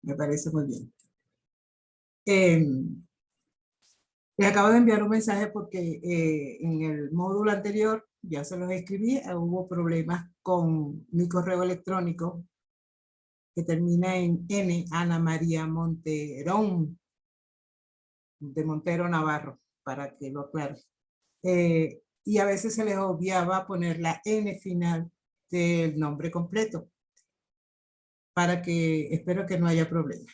Me parece muy bien. Eh, Les acabo de enviar un mensaje porque en el módulo anterior, ya se los escribí, hubo problemas con mi correo electrónico que termina en N, Ana María Monterón, de Montero Navarro, para que lo aclare. Y a veces se les obviaba poner la N final del nombre completo, para que, espero que no haya problema.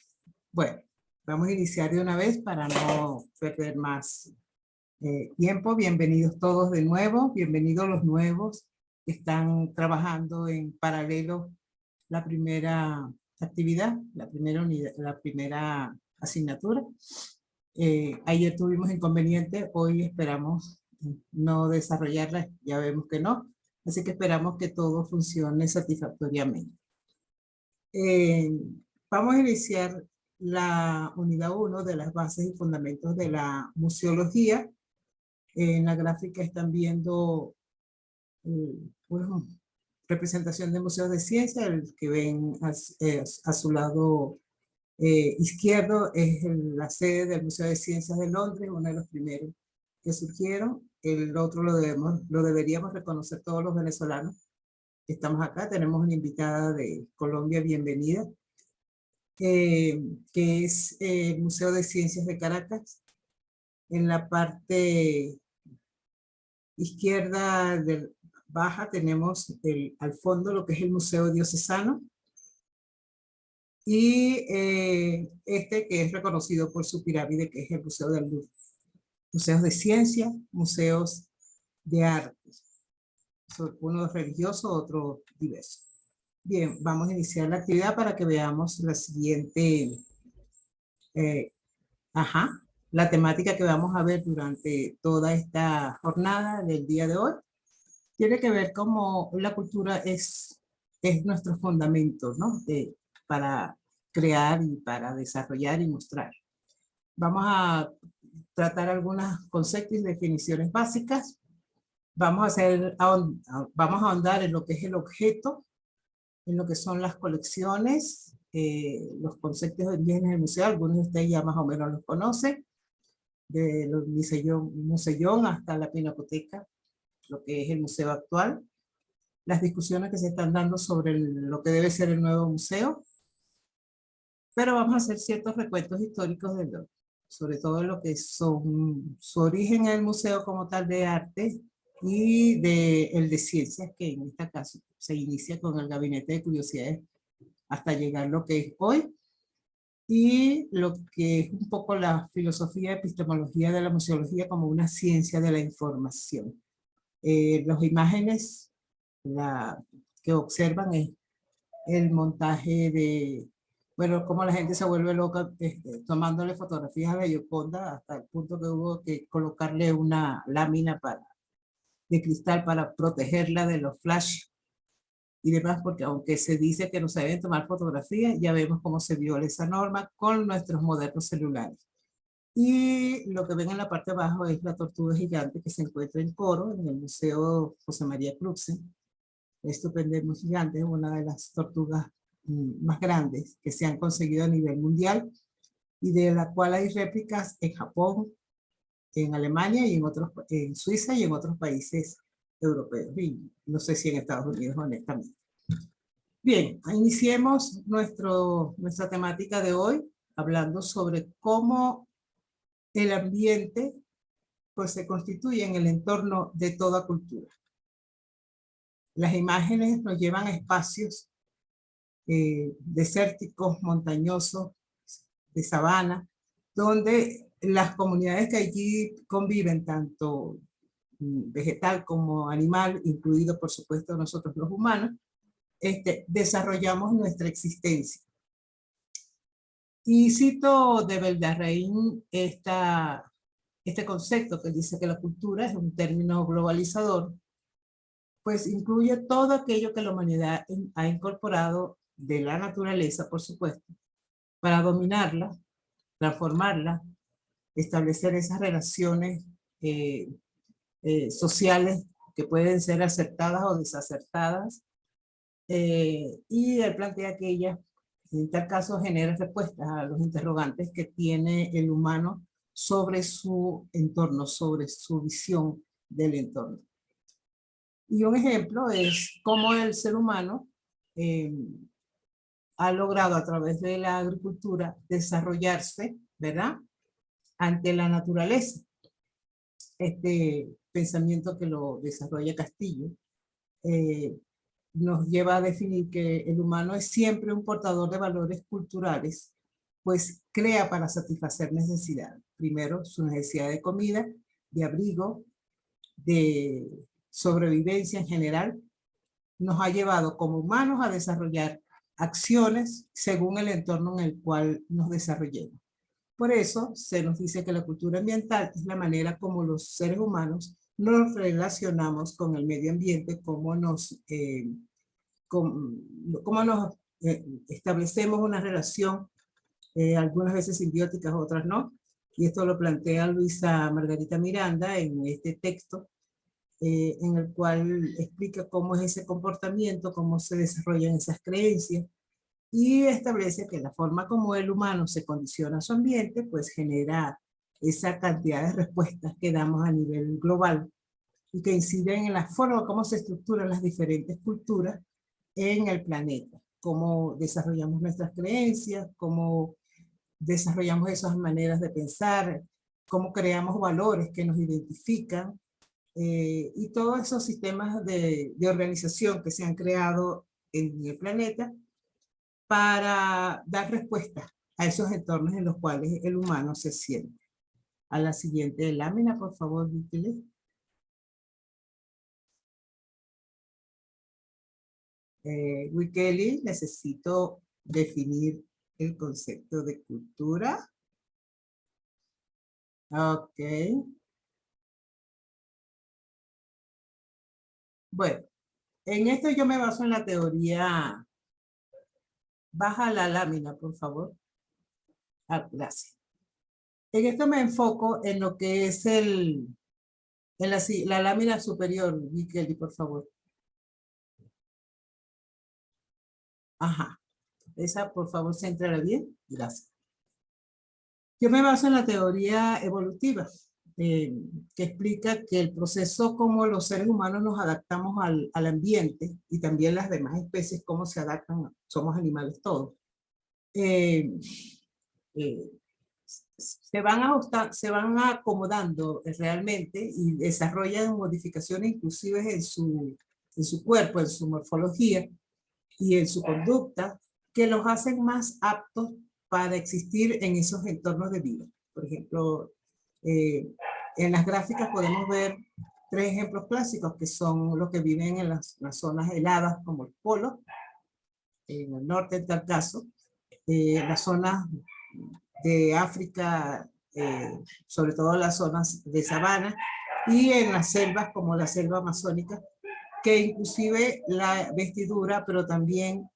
Bueno, vamos a iniciar de una vez para no perder más tiempo. Bienvenidos todos de nuevo, bienvenidos los nuevos que están trabajando en paralelo la primera actividad, la primera unidad, la primera asignatura. Ayer tuvimos inconveniente, hoy esperamos no desarrollarla, ya vemos que no, así que esperamos que todo funcione satisfactoriamente. Eh, Vamos a iniciar la unidad 1 de las bases y fundamentos de la museología. En la gráfica están viendo una representación de museos de ciencia. El que ven a su lado izquierdo es la sede del Museo de Ciencias de Londres, uno de los primeros que surgieron. El otro lo deberíamos reconocer todos los venezolanos que estamos acá. Tenemos una invitada de Colombia, bienvenida, que es el Museo de Ciencias de Caracas. En la parte izquierda baja tenemos al fondo lo que es el Museo Diocesano, y este que es reconocido por su pirámide, que es el Museo del Louvre. Museos de ciencia, museos de arte, uno religioso, otro diverso. Bien, vamos a iniciar la actividad para que veamos la siguiente, la temática que vamos a ver durante toda esta jornada del día de hoy. Tiene que ver cómo la cultura es nuestro fundamento, ¿no? Para crear y para desarrollar y mostrar. Vamos a tratar algunos conceptos y definiciones básicas. Vamos a ahondar en lo que es el objeto, en lo que son las colecciones, los conceptos de bienes del museo. Algunos de ustedes ya más o menos los conocen, de los museyón hasta la pinacoteca, lo que es el museo actual, las discusiones que se están dando sobre lo que debe ser el nuevo museo, pero vamos a hacer ciertos recuentos históricos sobre todo lo que son su origen en el museo como tal de arte y el de ciencias, que en este caso se inicia con el Gabinete de Curiosidades hasta llegar a lo que es hoy, y lo que es un poco la filosofía y epistemología de la museología como una ciencia de la información. Las imágenes que observan es el montaje de, bueno, cómo la gente se vuelve loca tomándole fotografías a la Gioconda, hasta el punto que hubo que colocarle una lámina de cristal para protegerla de los flash y demás, porque aunque se dice que no se deben tomar fotografías, ya vemos cómo se viola esa norma con nuestros modernos celulares. Y lo que ven en la parte de abajo es la tortuga gigante que se encuentra en Coro, en el Museo José María Cruxen. Estupendemos gigante, es una de las tortugas más grandes que se han conseguido a nivel mundial, y de la cual hay réplicas en Japón, en Alemania y en Suiza y en otros países europeos, y no sé si en Estados Unidos, honestamente. Bien, iniciemos nuestra temática de hoy hablando sobre cómo el ambiente pues se constituye en el entorno de toda cultura. Las imágenes nos llevan a espacios desérticos, montañosos, de sabana, donde las comunidades que allí conviven, tanto vegetal como animal, incluido por supuesto nosotros los humanos, desarrollamos nuestra existencia. Y cito de Bellarraín este concepto que dice que la cultura es un término globalizador, pues incluye todo aquello que la humanidad ha incorporado de la naturaleza, por supuesto, para dominarla, transformarla, establecer esas relaciones sociales que pueden ser acertadas o desacertadas, y él plantea que ellas En tal caso genera respuestas a los interrogantes que tiene el humano sobre su entorno, sobre su visión del entorno. Y un ejemplo es cómo el ser humano ha logrado a través de la agricultura desarrollarse, ¿verdad?, ante la naturaleza. Este pensamiento que lo desarrolla Castillo nos lleva a definir que el humano es siempre un portador de valores culturales, pues crea para satisfacer necesidades. Primero, su necesidad de comida, de abrigo, de sobrevivencia en general, nos ha llevado como humanos a desarrollar acciones según el entorno en el cual nos desarrollemos. Por eso se nos dice que la cultura ambiental es la manera como los seres humanos nos relacionamos con el medio ambiente, cómo nos establecemos una relación, algunas veces simbióticas, otras no. Y esto lo plantea Luisa Margarita Miranda en este texto, en el cual explica cómo es ese comportamiento, cómo se desarrollan esas creencias, y establece que la forma como el humano se condiciona a su ambiente, pues genera esa cantidad de respuestas que damos a nivel global y que inciden en la forma como se estructuran las diferentes culturas en el planeta, cómo desarrollamos nuestras creencias, cómo desarrollamos esas maneras de pensar, cómo creamos valores que nos identifican, y todos esos sistemas de organización que se han creado en el planeta para dar respuesta a esos entornos en los cuales el humano se siente. A la siguiente lámina, por favor, Víctor. Wikeli, necesito definir el concepto de cultura. Ok. Bueno, en esto yo me baso en la teoría. Baja la lámina, por favor. Ah, gracias. En esto me enfoco en lo que es en la lámina superior, Wikeli, por favor. Ajá. Esa, por favor, céntrala bien. Gracias. Yo me baso en la teoría evolutiva, que explica que el proceso como los seres humanos nos adaptamos al ambiente y también las demás especies cómo se adaptan, somos animales todos, eh, eh, se van acomodando realmente y desarrollan modificaciones inclusive en su cuerpo, en su morfología y en su conducta, que los hacen más aptos para existir en esos entornos de vida. Por ejemplo, en las gráficas podemos ver tres ejemplos clásicos que son los que viven en las zonas heladas como el polo, en el norte en tal caso, las zonas de África, sobre todo las zonas de sabana, y en las selvas como la selva amazónica, que inclusive la vestidura, pero también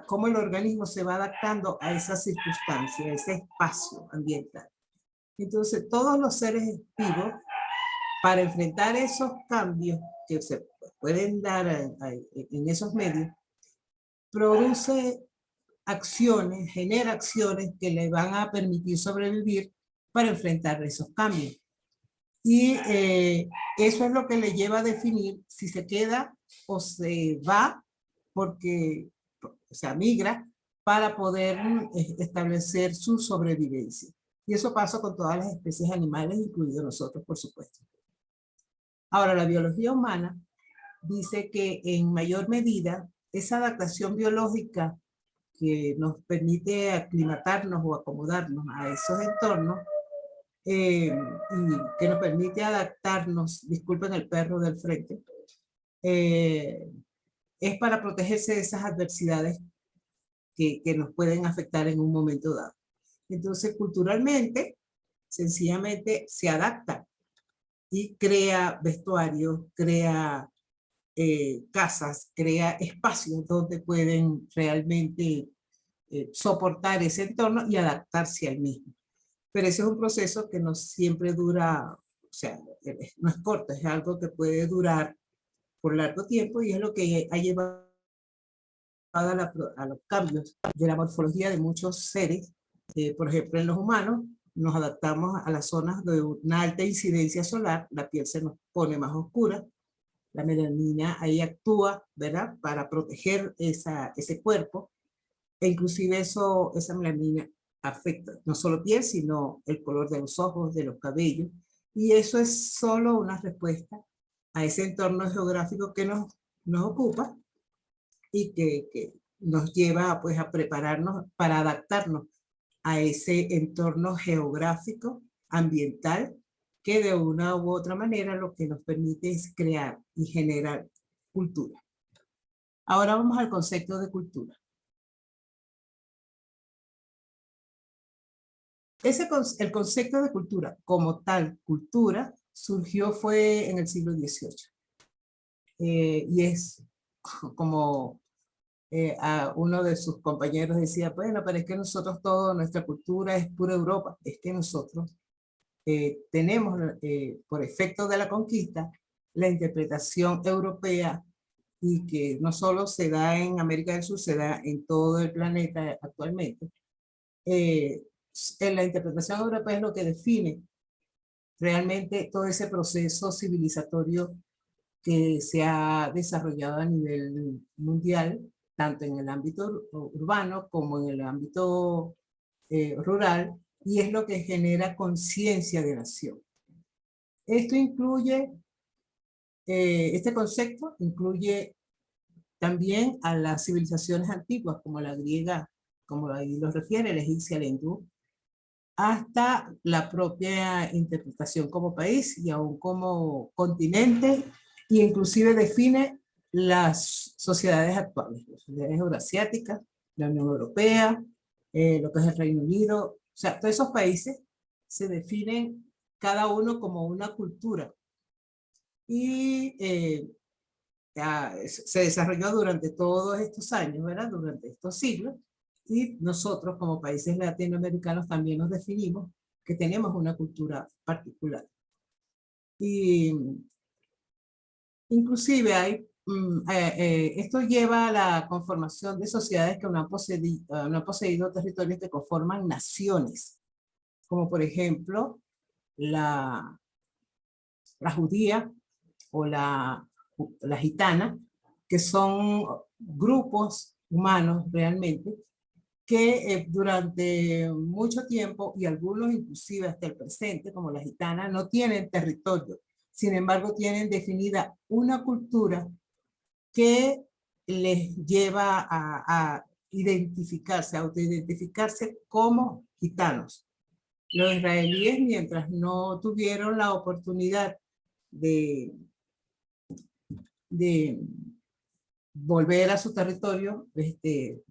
cómo el organismo se va adaptando a esa circunstancia, a ese espacio ambiental. Entonces, todos los seres vivos, para enfrentar esos cambios que se pueden dar en esos medios, produce acciones, genera acciones que le van a permitir sobrevivir para enfrentar esos cambios. Y eso es lo que le lleva a definir si se queda o se va, porque, o sea, migra para poder establecer su sobrevivencia. Y eso pasa con todas las especies animales, incluidos nosotros, por supuesto. Ahora, la biología humana dice que en mayor medida esa adaptación biológica que nos permite aclimatarnos o acomodarnos a esos entornos, y que nos permite adaptarnos, disculpen el perro del frente, es para protegerse de esas adversidades que nos pueden afectar en un momento dado. Entonces, culturalmente, sencillamente se adapta y crea vestuarios, crea casas, crea espacios donde pueden realmente soportar ese entorno y adaptarse al mismo. Pero ese es un proceso que no siempre dura, o sea, no es corto, es algo que puede durar por largo tiempo y es lo que ha llevado a los cambios de la morfología de muchos seres. Por ejemplo, en los humanos nos adaptamos a las zonas de una alta incidencia solar, la piel se nos pone más oscura, la melanina ahí actúa, ¿verdad?, para proteger ese cuerpo, e inclusive esa melanina afecta no solo piel, sino el color de los ojos, de los cabellos, y eso es solo una respuesta a ese entorno geográfico que nos ocupa y que nos lleva pues a prepararnos para adaptarnos a ese entorno geográfico, ambiental, que de una u otra manera lo que nos permite es crear y generar cultura. Ahora vamos al concepto de cultura. El concepto de cultura, como tal cultura, fue en el siglo XVIII. Y es como a uno de sus compañeros decía, bueno, pero es que nosotros todo, nuestra cultura es pura Europa. Es que nosotros tenemos, por efecto de la conquista, la interpretación europea, y que no solo se da en América del Sur, se da en todo el planeta actualmente. En la interpretación europea es lo que define realmente todo ese proceso civilizatorio que se ha desarrollado a nivel mundial, tanto en el ámbito urbano como en el ámbito rural, y es lo que genera conciencia de nación. Esto incluye, este concepto incluye también a las civilizaciones antiguas, como la griega, como ahí lo refiere, la egipcia, la hindú, hasta la propia interpretación como país y aún como continente, e inclusive define las sociedades actuales, las sociedades euroasiáticas, la Unión Europea, lo que es el Reino Unido. O sea, todos esos países se definen cada uno como una cultura, y se desarrolló durante todos estos años, ¿verdad?, durante estos siglos, y nosotros como países latinoamericanos también nos definimos que tenemos una cultura particular. Y inclusive esto lleva a la conformación de sociedades que no han poseído territorios que conforman naciones, como por ejemplo la judía o la gitana, que son grupos humanos realmente que durante mucho tiempo, y algunos inclusive hasta el presente, como la gitana, no tienen territorio. Sin embargo, tienen definida una cultura que les lleva a identificarse, a autoidentificarse como gitanos. Los israelíes, mientras no tuvieron la oportunidad de volver a su territorio,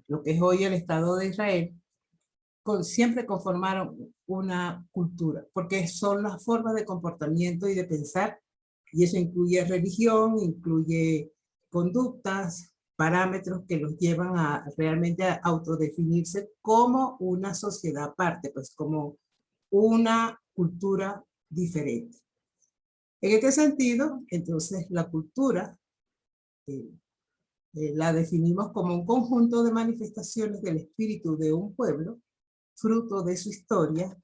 lo que es hoy el Estado de Israel, siempre conformaron una cultura, porque son las formas de comportamiento y de pensar, y eso incluye religión, incluye conductas, parámetros que los llevan a realmente a autodefinirse como una sociedad aparte, pues como una cultura diferente. En este sentido, entonces, la cultura la definimos como un conjunto de manifestaciones del espíritu de un pueblo, fruto de su historia,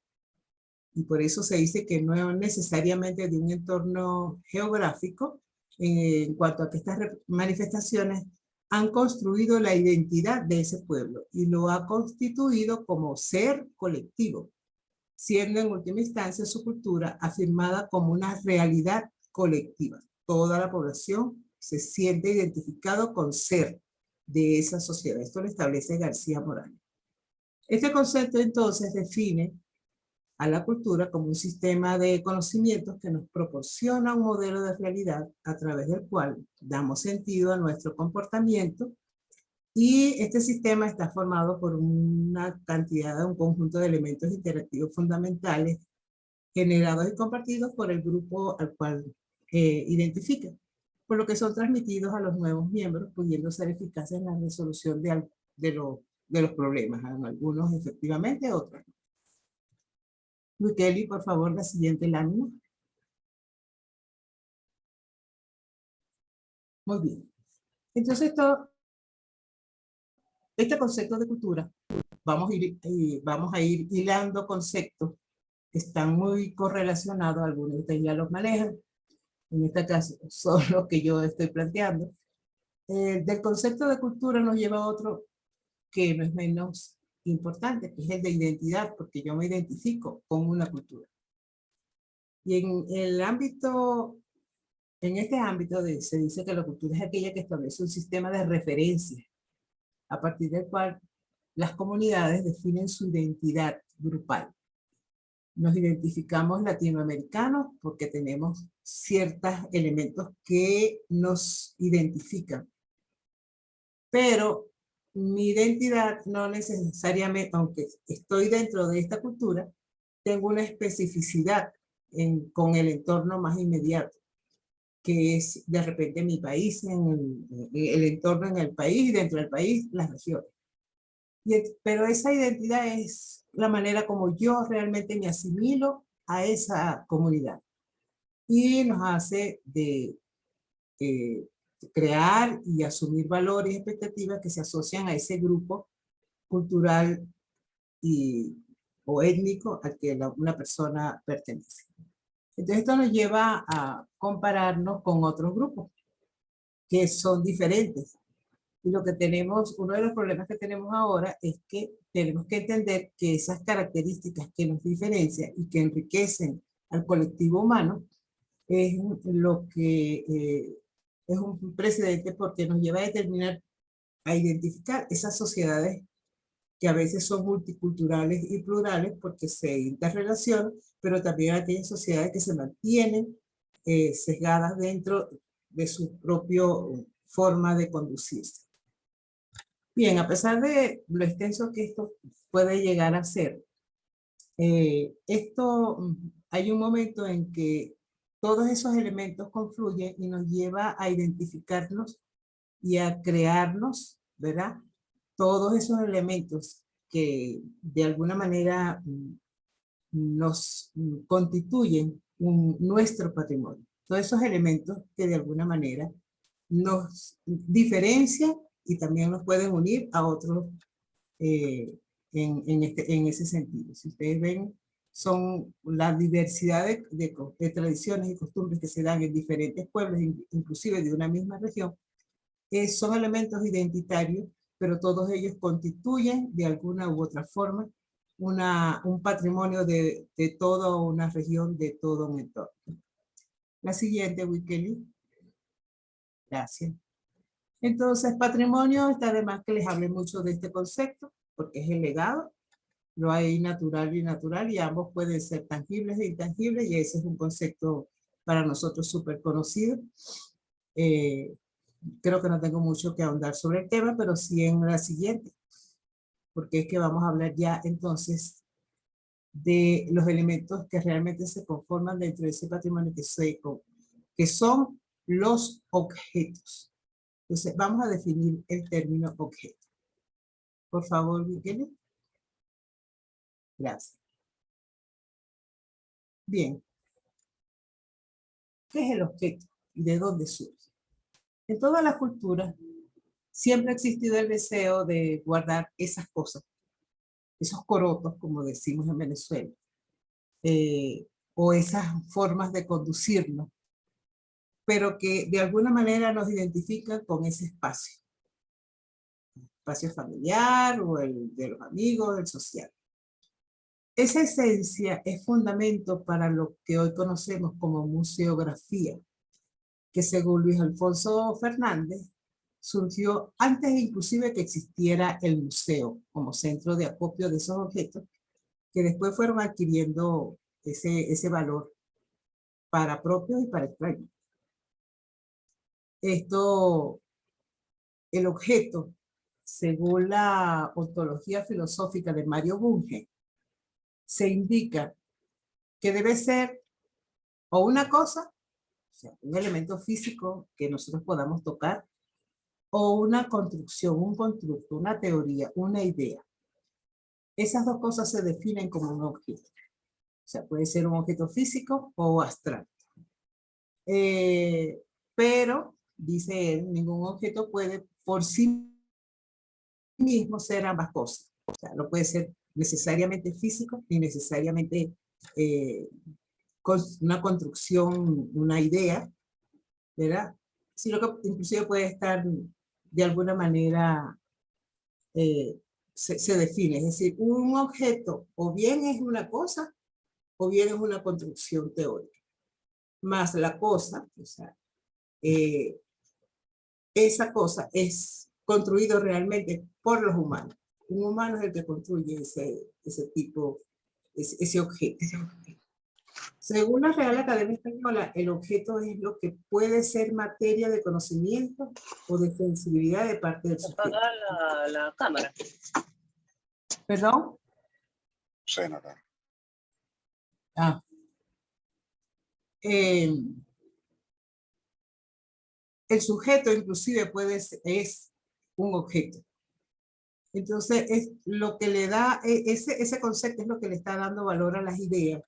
y por eso se dice que no es necesariamente de un entorno geográfico, en cuanto a que estas manifestaciones han construido la identidad de ese pueblo y lo ha constituido como ser colectivo, siendo en última instancia su cultura afirmada como una realidad colectiva. Toda la población se siente identificado con ser de esa sociedad. Esto lo establece García Morales. Este concepto entonces define a la cultura como un sistema de conocimientos que nos proporciona un modelo de realidad a través del cual damos sentido a nuestro comportamiento, y este sistema está formado por una cantidad, un conjunto de elementos interactivos fundamentales generados y compartidos por el grupo al cual identifica, por lo que son transmitidos a los nuevos miembros, pudiendo ser eficaces en la resolución de los problemas, algunos efectivamente, otros no. Luis Kelly, por favor, la siguiente lámina. Muy bien. Entonces, Este concepto de cultura, vamos a ir hilando conceptos que están muy correlacionados, algunos de ustedes ya los manejan, en este caso son los que yo estoy planteando. Del concepto de cultura nos lleva a otro que no es menos importante, que es el de identidad, porque yo me identifico con una cultura. Y en este ámbito se dice que la cultura es aquella que establece un sistema de referencia a partir del cual las comunidades definen su identidad grupal. Nos identificamos latinoamericanos porque tenemos ciertos elementos que nos identifican. Pero mi identidad no necesariamente, aunque estoy dentro de esta cultura, tengo una especificidad con el entorno más inmediato, que es de repente mi país, el entorno en el país y dentro del país las regiones. Pero esa identidad es la manera como yo realmente me asimilo a esa comunidad y nos hace eh, crear y asumir valores y expectativas que se asocian a ese grupo cultural o étnico al que una persona pertenece. Entonces esto nos lleva a compararnos con otros grupos que son diferentes. Y lo que tenemos, uno de los problemas que tenemos ahora es que tenemos que entender que esas características que nos diferencian y que enriquecen al colectivo humano es lo que es un precedente porque nos lleva a determinar, a identificar esas sociedades que a veces son multiculturales y plurales porque se interrelacionan, pero también aquellas sociedades que se mantienen sesgadas dentro de su propia forma de conducirse. Bien, a pesar de lo extenso que esto puede llegar a ser, hay un momento en que todos esos elementos confluyen y nos lleva a identificarnos y a crearnos, ¿verdad? Todos esos elementos que de alguna manera nos constituyen nuestro patrimonio. Todos esos elementos que de alguna manera nos diferencian y también nos pueden unir a otros en ese sentido. Si ustedes ven, son la diversidad de tradiciones y costumbres que se dan en diferentes pueblos, inclusive de una misma región, son elementos identitarios, pero todos ellos constituyen de alguna u otra forma un patrimonio de toda una región, de todo un entorno. La siguiente, Wikeli. Gracias. Entonces, patrimonio, está de más que les hable mucho de este concepto, porque es el legado. Lo hay natural y natural, y ambos pueden ser tangibles e intangibles, y ese es un concepto para nosotros súper conocido. Creo que no tengo mucho que ahondar sobre el tema, pero sí en la siguiente, porque es que vamos a hablar ya entonces de los elementos que realmente se conforman dentro de ese patrimonio que son los objetos. Entonces, vamos a definir el término objeto. Por favor, Miguel. Gracias. Bien. ¿Qué es el objeto y de dónde surge? En todas las culturas siempre ha existido el deseo de guardar esas cosas, esos corotos, como decimos en Venezuela, o esas formas de conducirnos, pero que de alguna manera nos identifican con ese espacio familiar o el de los amigos, el social. Esa esencia es fundamento para lo que hoy conocemos como museografía, que según Luis Alfonso Fernández, surgió antes inclusive que existiera el museo como centro de acopio de esos objetos, que después fueron adquiriendo ese valor para propios y para extraños. El objeto, según la ontología filosófica de Mario Bunge, se indica que debe ser o una cosa, o sea, un elemento físico que nosotros podamos tocar, o una construcción, un constructo, una teoría, una idea. Esas dos cosas se definen como un objeto. O sea, puede ser un objeto físico o abstracto. Eh, pero, dice él, ningún objeto puede por sí mismo ser ambas cosas. O sea, no puede ser necesariamente físico ni necesariamente una construcción, una idea, ¿verdad? Sino que inclusive puede estar de alguna manera, se define, es decir, un objeto o bien es una cosa o bien es una construcción teórica, más la cosa, o sea, esa cosa es construido realmente por los humanos. Un humano es el que construye ese tipo, ese objeto. Según la Real Academia Española, el objeto es lo que puede ser materia de conocimiento o de sensibilidad de parte del sujeto. Apagar la cámara. ¿Perdón? Sí, Natalia. Ah. El sujeto inclusive es un objeto. Entonces, es lo que le da, ese concepto es lo que le está dando valor a las ideas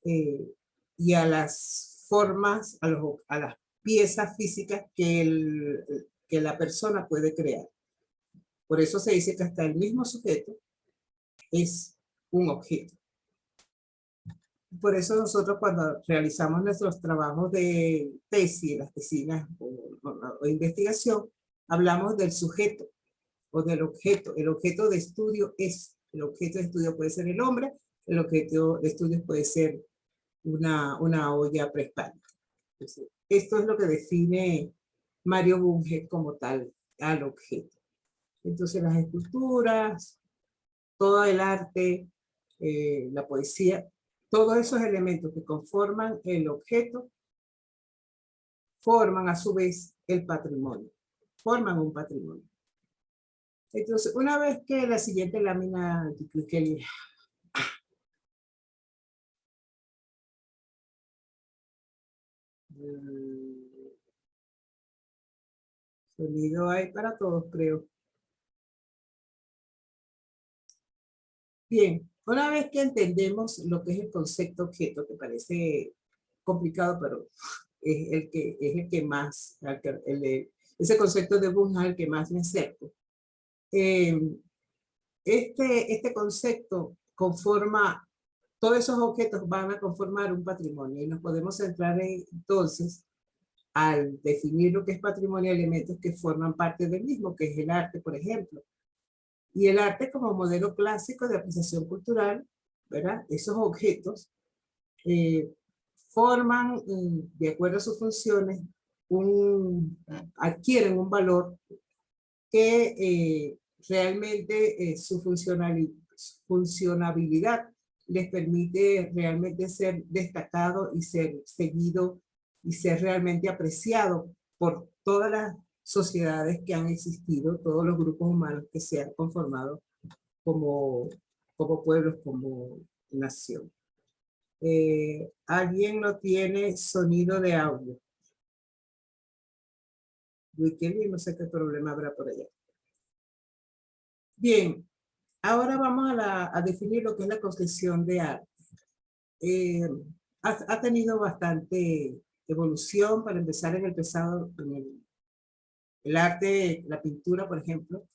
y a las formas, a las piezas físicas que la persona puede crear. Por eso se dice que hasta el mismo sujeto es un objeto. Por eso nosotros cuando realizamos nuestros trabajos de tesis, las tesinas o investigación, hablamos del sujeto o del objeto. El objeto de estudio el objeto de estudio puede ser el hombre, el objeto de estudio puede ser una olla prehispánica. Esto es lo que define Mario Bunge como tal al objeto. Entonces las esculturas, todo el arte, la poesía, todos esos elementos que conforman el objeto forman a su vez el patrimonio, forman un patrimonio. Entonces, una vez que la siguiente lámina que sonido hay para todos, creo. Bien, una vez que entendemos lo que es el concepto objeto, que parece complicado, pero es el que más, ese concepto de Bunge es el que más me acerco. Este concepto conforma, todos esos objetos van a conformar un patrimonio y nos podemos centrar entonces al definir lo que es patrimonio, elementos que forman parte del mismo, que es el arte, por ejemplo. Y el arte como modelo clásico de apreciación cultural, ¿verdad? Esos objetos forman, de acuerdo a sus funciones, adquieren un valor que realmente su funcionabilidad les permite realmente ser destacado y ser seguido y ser realmente apreciado por todas las sociedades que han existido, todos los grupos humanos que se han conformado como pueblos, como nación. ¿Alguien no tiene sonido de audio? Wikileaks, no sé qué problema habrá por allá. Bien, ahora vamos a definir lo que es la concepción de arte. Ha tenido bastante evolución. Para empezar, en el pasado, en el arte, la pintura, por ejemplo,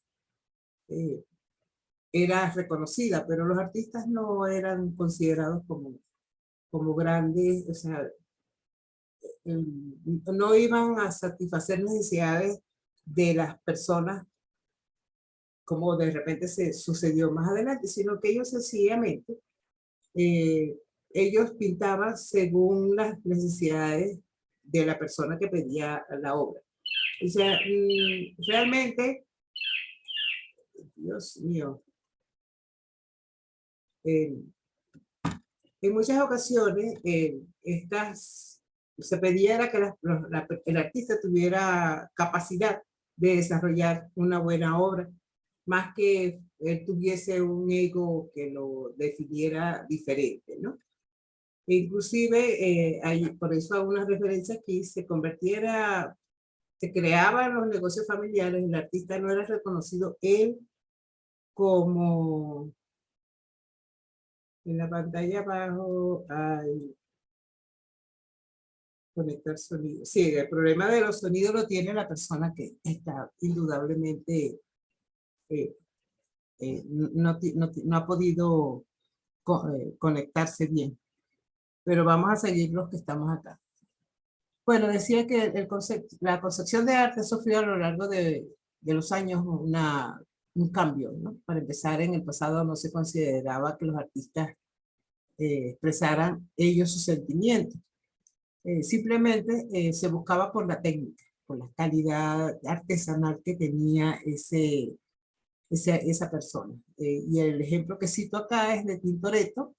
era reconocida, pero los artistas no eran considerados como grandes, o sea, no iban a satisfacer necesidades de las personas como de repente se sucedió más adelante, sino que ellos sencillamente, ellos pintaban según las necesidades de la persona que pedía la obra. O sea, realmente, Dios mío, en muchas ocasiones se pedía que el artista tuviera capacidad de desarrollar una buena obra, más que él tuviese un ego que lo definiera diferente, ¿no? Inclusive, por eso hay una referencia aquí, se creaban los negocios familiares, el artista no era reconocido él como, en la pantalla abajo hay conectar sonido. Sí, el problema de los sonidos lo tiene la persona que está indudablemente no ha podido conectarse bien. Pero vamos a seguir los que estamos acá. Bueno, decía que la concepción de arte sufrió a lo largo de los años un cambio, ¿no? Para empezar, en el pasado no se consideraba que los artistas expresaran ellos sus sentimientos. Simplemente se buscaba por la técnica, por la calidad artesanal que tenía esa persona. Y el ejemplo que cito acá es de Tintoretto,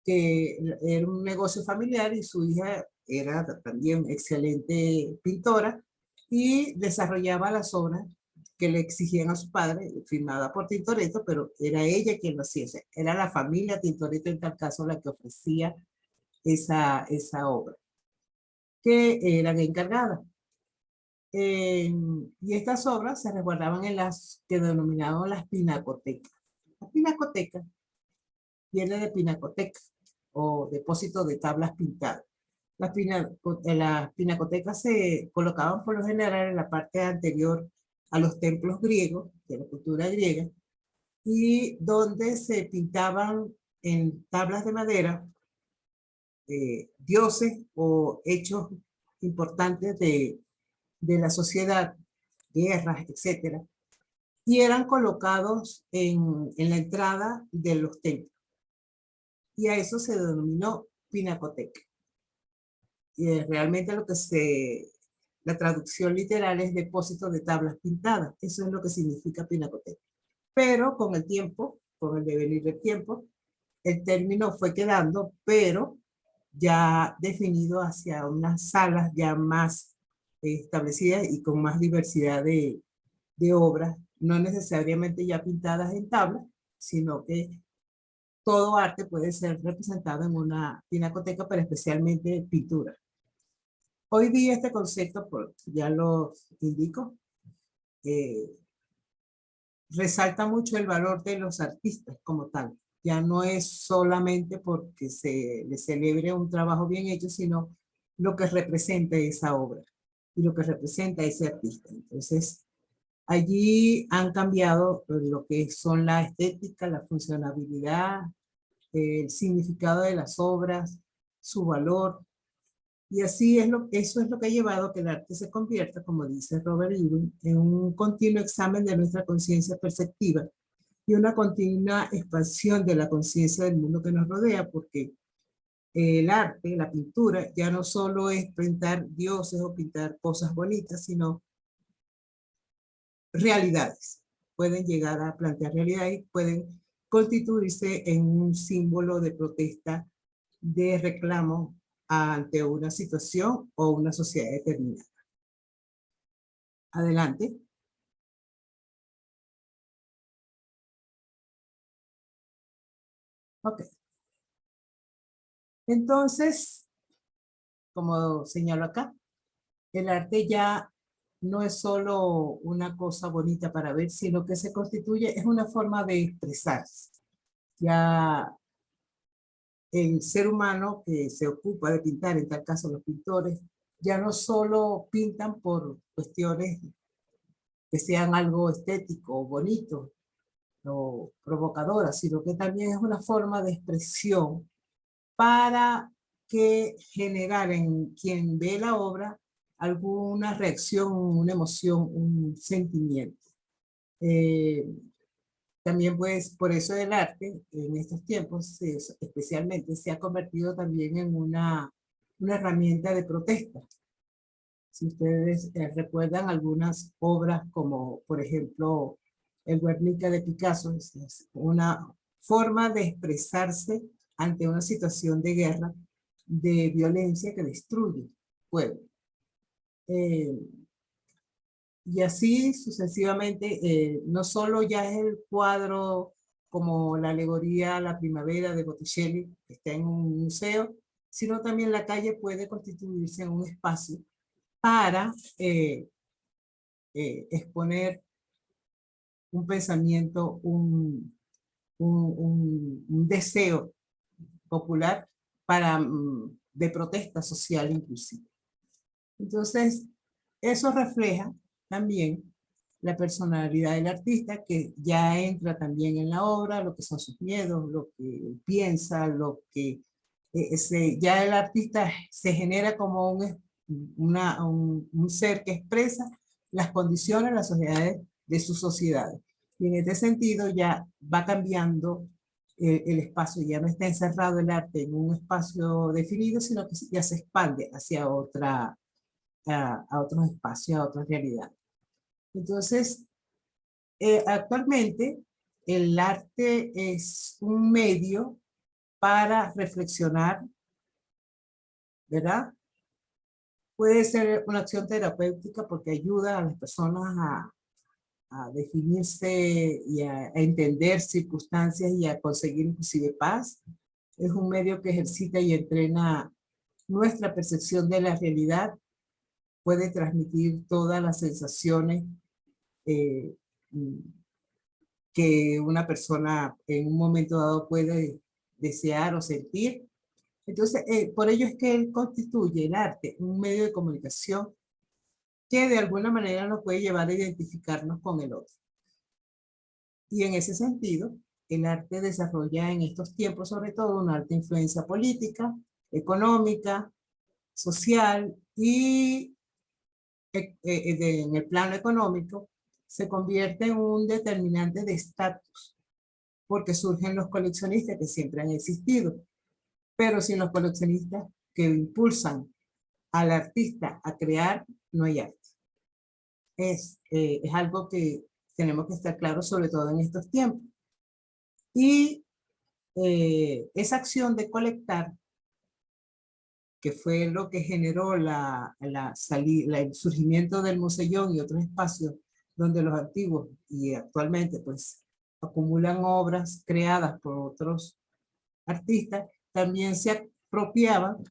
que era un negocio familiar y su hija era también excelente pintora y desarrollaba las obras que le exigían a su padre, firmada por Tintoretto, pero era ella quien lo hacía. O sea, era la familia Tintoretto en tal caso la que ofrecía esa obra, que eran encargadas. Y estas obras se resguardaban en las que denominaban las pinacotecas. La pinacoteca viene de pinacoteca o depósito de tablas pintadas. Las pinacotecas se colocaban por lo general en la parte anterior a los templos griegos, de la cultura griega, y donde se pintaban en tablas de madera dioses o hechos importantes de la sociedad, guerras, etcétera, y eran colocados en la entrada de los templos. Y a eso se denominó pinacoteca. Y realmente la traducción literal es depósito de tablas pintadas. Eso es lo que significa pinacoteca. Pero con el tiempo, con el devenir del tiempo, el término fue quedando, pero ya definido hacia unas salas ya más establecidas y con más diversidad de obras, no necesariamente ya pintadas en tabla, sino que todo arte puede ser representado en una pinacoteca, pero especialmente pintura. Hoy día este concepto, ya lo indico, resalta mucho el valor de los artistas como tal. Ya no es solamente porque se le celebre un trabajo bien hecho, sino lo que representa esa obra y lo que representa ese artista. Entonces, allí han cambiado lo que son la estética, la funcionabilidad, el significado de las obras, su valor. Y así eso es lo que ha llevado a que el arte se convierta, como dice Robert Irwin, en un continuo examen de nuestra conciencia perceptiva y una continua expansión de la conciencia del mundo que nos rodea, porque el arte, la pintura, ya no solo es pintar dioses o pintar cosas bonitas, sino realidades. Pueden llegar a plantear realidades, pueden constituirse en un símbolo de protesta, de reclamo ante una situación o una sociedad determinada. Adelante. Ok. Entonces, como señalo acá, el arte ya no es solo una cosa bonita para ver, sino que se constituye, es una forma de expresarse. Ya el ser humano que se ocupa de pintar, en tal caso los pintores, ya no solo pintan por cuestiones que sean algo estético o bonito o provocadora, sino que también es una forma de expresión para que generar en quien ve la obra alguna reacción, una emoción, un sentimiento. También pues por eso el arte en estos tiempos especialmente se ha convertido también en una herramienta de protesta. Si ustedes recuerdan algunas obras como por ejemplo el Guernica de Picasso, es una forma de expresarse ante una situación de guerra, de violencia que destruye pueblos. Y así sucesivamente, no solo ya es el cuadro como la alegoría La Primavera de Botticelli, que está en un museo, sino también la calle puede constituirse en un espacio para exponer un pensamiento, un deseo popular de protesta social inclusive. Entonces, eso refleja también la personalidad del artista, que ya entra también en la obra, lo que son sus miedos, lo que piensa, lo que ya el artista se genera como un ser que expresa las condiciones, las sociedades de sus sociedades. Y en este sentido ya va cambiando el espacio, ya no está encerrado el arte en un espacio definido, sino que ya se expande hacia a otros espacios, a otras realidades. Entonces, actualmente el arte es un medio para reflexionar, ¿verdad? Puede ser una acción terapéutica porque ayuda a las personas a definirse y a entender circunstancias y a conseguir inclusive paz. Es un medio que ejercita y entrena nuestra percepción de la realidad, puede transmitir todas las sensaciones eh, que una persona en un momento dado puede desear o sentir. Entonces, por ello es que él constituye el arte un medio de comunicación que de alguna manera nos puede llevar a identificarnos con el otro. Y en ese sentido, el arte desarrolla en estos tiempos sobre todo un arte de influencia política, económica, social y en el plano económico se convierte en un determinante de estatus porque surgen los coleccionistas que siempre han existido, pero sin los coleccionistas que impulsan al artista a crear, no hay arte. Es algo que tenemos que estar claros, sobre todo en estos tiempos. Y esa acción de colectar, que fue lo que generó el surgimiento del Museyón y otros espacios donde los antiguos y actualmente pues acumulan obras creadas por otros artistas, también se apropiaban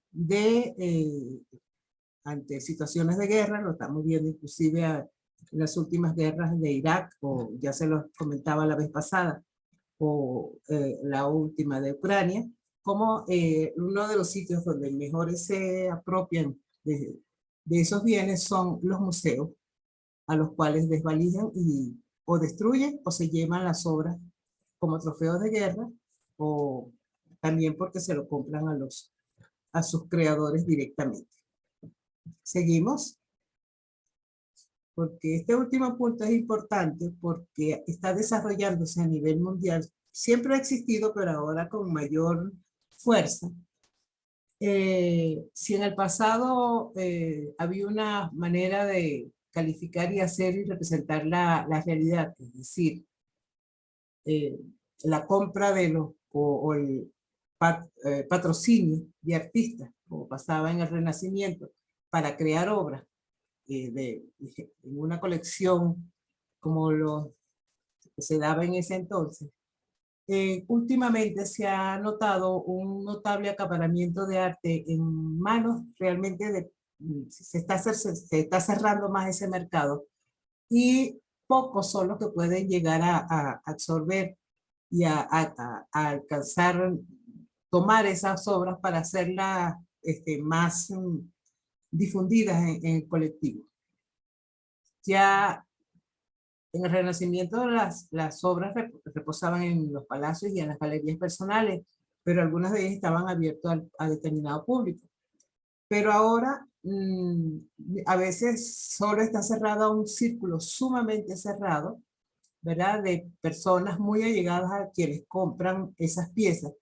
ante situaciones de guerra, lo estamos viendo inclusive en las últimas guerras de Irak, o ya se los comentaba la vez pasada, o la última de Ucrania, como uno de los sitios donde mejor se apropian de esos bienes son los museos, a los cuales desvalijan y o destruyen o se llevan las obras como trofeos de guerra, o también porque se lo compran a sus creadores directamente. Seguimos, porque este último punto es importante porque está desarrollándose a nivel mundial. Siempre ha existido, pero ahora con mayor fuerza. Si en el pasado había una manera de calificar y hacer y representar la realidad, es decir, la compra de o el patrocinio de artistas, como pasaba en el Renacimiento, para crear obras en una colección como lo que se daba en ese entonces. Últimamente se ha notado un notable acaparamiento de arte en manos realmente se está cerrando más ese mercado y pocos son los que pueden llegar a absorber y a alcanzar, tomar esas obras para hacerlas más difundidas en el colectivo. Ya en el Renacimiento las obras reposaban en los palacios y en las galerías personales, pero algunas de ellas estaban abiertas a determinado público. Pero ahora a veces solo está cerrado a un círculo sumamente cerrado, ¿verdad? De personas muy allegadas a quienes compran esas piezas,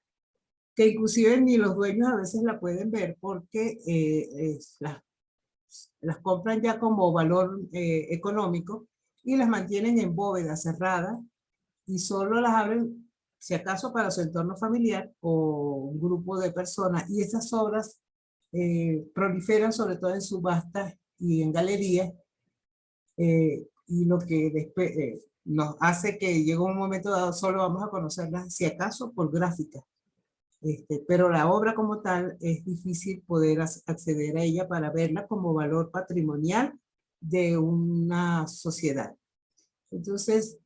que inclusive ni los dueños a veces la pueden ver porque las compran ya como valor económico y las mantienen en bóvedas cerradas y solo las abren si acaso para su entorno familiar o un grupo de personas, y esas obras proliferan sobre todo en subastas y en galerías, y lo que después nos hace que llegue un momento dado solo vamos a conocerlas si acaso por gráficas. Pero la obra como tal es difícil poder acceder a ella para verla como valor patrimonial de una sociedad. Entonces,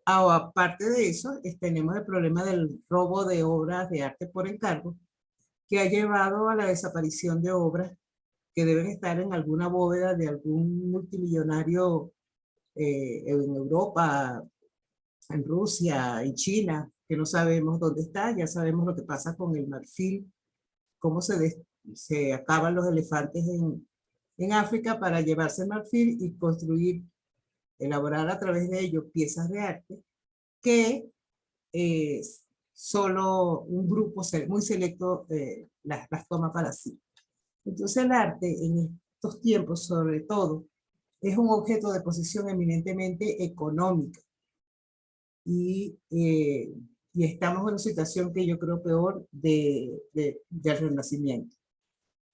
aparte de eso, tenemos el problema del robo de obras de arte por encargo, que ha llevado a la desaparición de obras que deben estar en alguna bóveda de algún multimillonario en Europa, en Rusia, en China, que no sabemos dónde está. Ya sabemos lo que pasa con el marfil, cómo se acaban los elefantes en África para llevarse el marfil y construir, elaborar a través de ello piezas de arte que solo un grupo muy selecto las toma para sí. Entonces el arte en estos tiempos, sobre todo, es un objeto de posición eminentemente económica. Y estamos en una situación que yo creo peor del Renacimiento.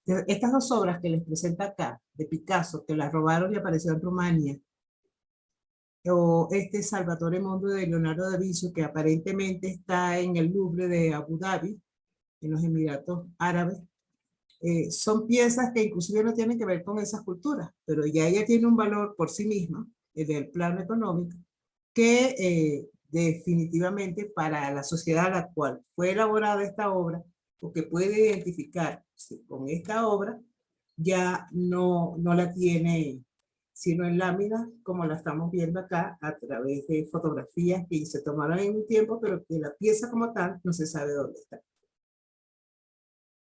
Estas dos obras que les presenta acá, de Picasso, que las robaron y apareció en Rumania, o este Salvatore Mondo de Leonardo da Vinci, que aparentemente está en el Louvre de Abu Dhabi, en los Emiratos Árabes, son piezas que inclusive no tienen que ver con esas culturas, pero ya ella tiene un valor por sí misma, del plano económico, que definitivamente para la sociedad a la cual fue elaborada esta obra, o que puede identificar con esta obra, ya no la tiene sino en láminas, como la estamos viendo acá, a través de fotografías que se tomaron en un tiempo, pero que la pieza como tal no se sabe dónde está.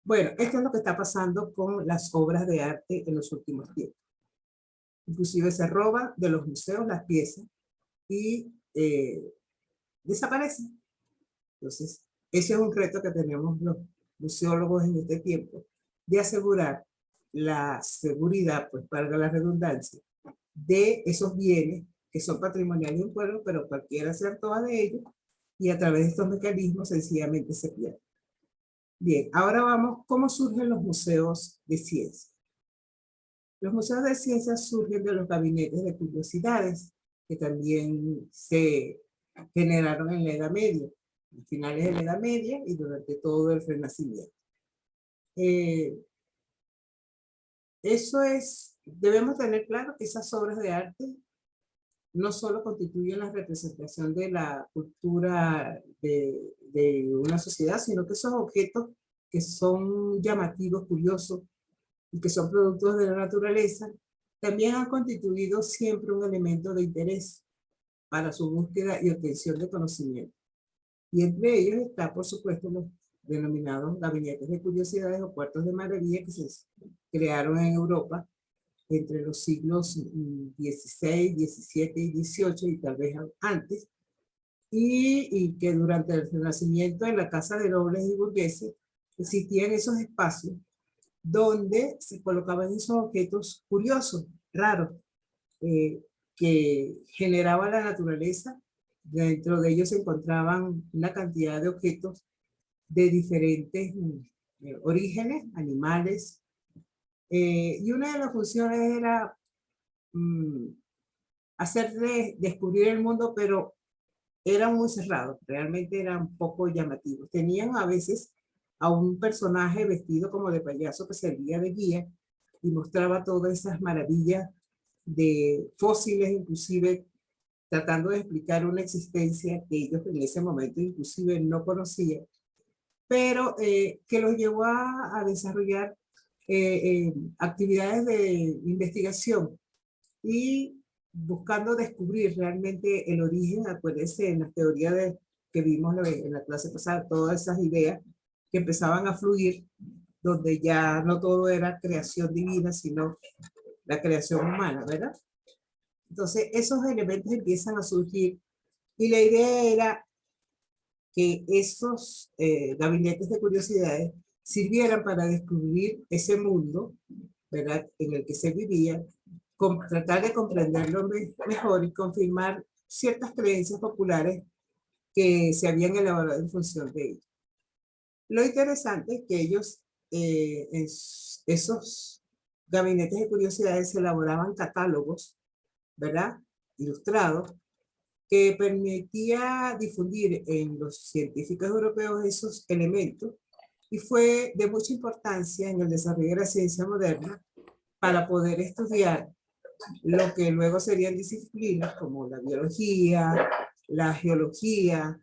Bueno, esto es lo que está pasando con las obras de arte en los últimos tiempos. Inclusive se roban de los museos las piezas y desaparecen. Entonces, ese es un reto que tenemos los museólogos en este tiempo, de asegurar la seguridad, pues valga la redundancia, de esos bienes que son patrimoniales de un pueblo, pero cualquiera se antoja de ellos y a través de estos mecanismos sencillamente se pierden. Bien, ahora vamos, ¿cómo surgen los museos de ciencia? Los museos de ciencia surgen de los gabinetes de curiosidades, que también se generaron en la Edad Media, a finales de la Edad Media y durante todo el Renacimiento. Debemos tener claro que esas obras de arte no solo constituyen la representación de la cultura de una sociedad, sino que son objetos que son llamativos, curiosos, y que son productos de la naturaleza, también han constituido siempre un elemento de interés para su búsqueda y obtención de conocimiento. Y entre ellos está, por supuesto, los denominados gabinetes de curiosidades o cuartos de maravilla que se crearon en Europa entre los siglos XVI, XVII y XVIII y tal vez antes, y que durante el Renacimiento en la Casa de Nobles y Burgueses existían esos espacios donde se colocaban esos objetos curiosos, raros, que generaba la naturaleza. Dentro de ellos se encontraban una cantidad de objetos de diferentes orígenes, animales, y una de las funciones era hacerle descubrir el mundo, pero eran muy cerrados, realmente eran poco llamativos. Tenían a veces a un personaje vestido como de payaso que servía de guía y mostraba todas esas maravillas de fósiles, inclusive tratando de explicar una existencia que ellos en ese momento inclusive no conocían, pero que los llevó a desarrollar actividades de investigación y buscando descubrir realmente el origen. Acuérdense en la teoría que vimos en la clase pasada, todas esas ideas que empezaban a fluir, donde ya no todo era creación divina, sino la creación humana, ¿verdad? Entonces esos elementos empiezan a surgir y la idea era que esos gabinetes de curiosidades sirvieran para descubrir ese mundo, ¿verdad?, en el que se vivía, tratar de comprenderlo mejor y confirmar ciertas creencias populares que se habían elaborado en función de ello. Lo interesante es que ellos, esos gabinetes de curiosidades, elaboraban catálogos, ¿verdad?, ilustrados, que permitía difundir en los científicos europeos esos elementos, y fue de mucha importancia en el desarrollo de la ciencia moderna para poder estudiar lo que luego serían disciplinas como la biología, la geología,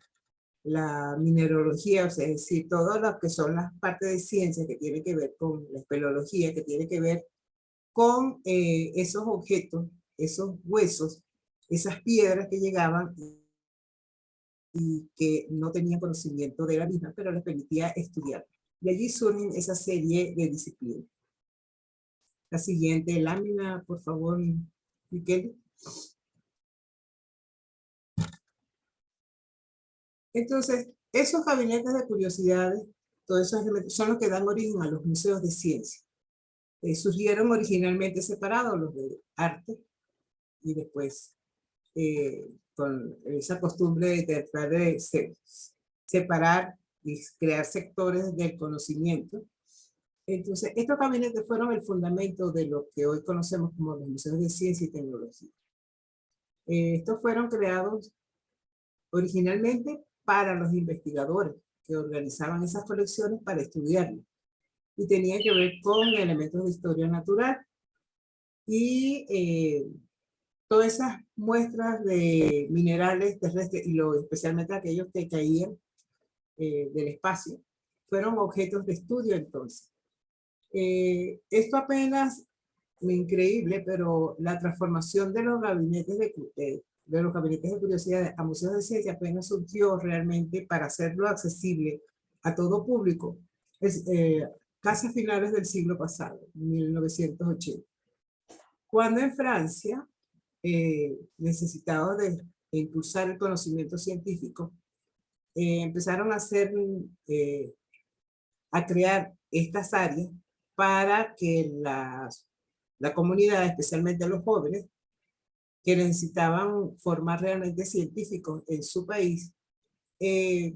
la mineralogía, o sea, es decir, todo lo que son las partes de ciencia que tiene que ver con la espeleología, que tiene que ver con esos objetos, esos huesos esas piedras que llegaban y que no tenían conocimiento de la misma, pero les permitía estudiar. De allí surgen esa serie de disciplinas. La siguiente lámina, por favor, Miquel. Entonces, esos gabinetes de curiosidades, todos esos elementos son los que dan origen a los museos de ciencia. Surgieron originalmente separados los de arte y después con esa costumbre de tratar de separar y crear sectores del conocimiento. Entonces, estos gabinetes fueron el fundamento de lo que hoy conocemos como los museos de ciencia y tecnología. Estos fueron creados originalmente para los investigadores que organizaban esas colecciones para estudiarlo. Y tenía que ver con elementos de historia natural y todas esas muestras de minerales terrestres y especialmente aquellos que caían del espacio fueron objetos de estudio entonces. Esto apenas increíble, pero la transformación de los gabinetes de curiosidad a museos de ciencia apenas surgió realmente para hacerlo accesible a todo público, casi a finales del siglo pasado, 1980. Cuando en Francia, necesitados de impulsar el conocimiento científico, empezaron a crear estas áreas para que la comunidad, especialmente los jóvenes, que necesitaban formar realmente científicos en su país, les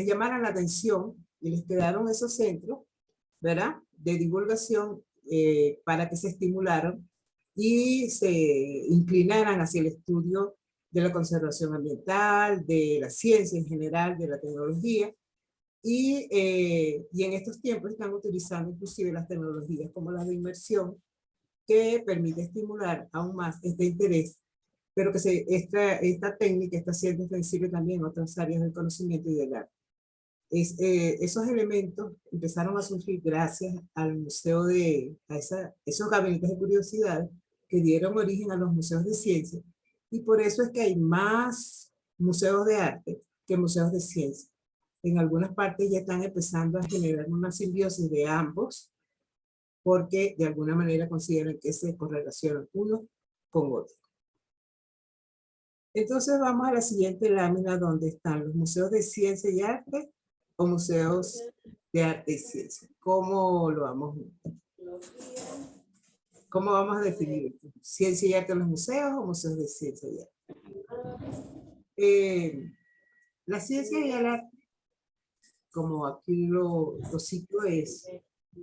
llamaran la atención y les quedaron esos centros, ¿verdad?, de divulgación para que se estimularan y se inclinaran hacia el estudio de la conservación ambiental, de la ciencia en general, de la tecnología. Y en estos tiempos están utilizando inclusive las tecnologías como las de inmersión, que permite estimular aún más este interés, pero que esta técnica está siendo extensible también en otras áreas del conocimiento y del arte. Esos elementos empezaron a surgir gracias al museo esos gabinetes de curiosidad que dieron origen a los museos de ciencia, y por eso es que hay más museos de arte que museos de ciencia. En algunas partes ya están empezando a generar una simbiosis de ambos, porque de alguna manera consideran que se correlacionan uno con otro. Entonces vamos a la siguiente lámina, donde están los museos de ciencia y arte o museos de arte y ciencia. ¿Cómo vamos a definir esto? ¿Ciencia y arte en los museos o museos de ciencia y arte? La ciencia y el arte, como aquí lo cito,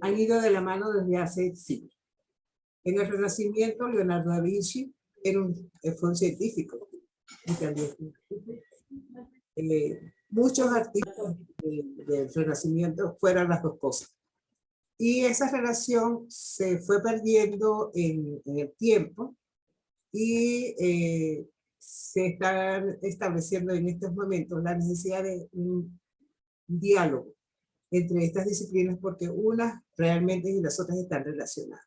han ido de la mano desde hace siglos. En el Renacimiento, Leonardo da Vinci fue un científico y también muchos artistas del Renacimiento fueron las dos cosas. Y esa relación se fue perdiendo en el tiempo y se está estableciendo en estos momentos la necesidad de un diálogo entre estas disciplinas, porque unas realmente y las otras están relacionadas.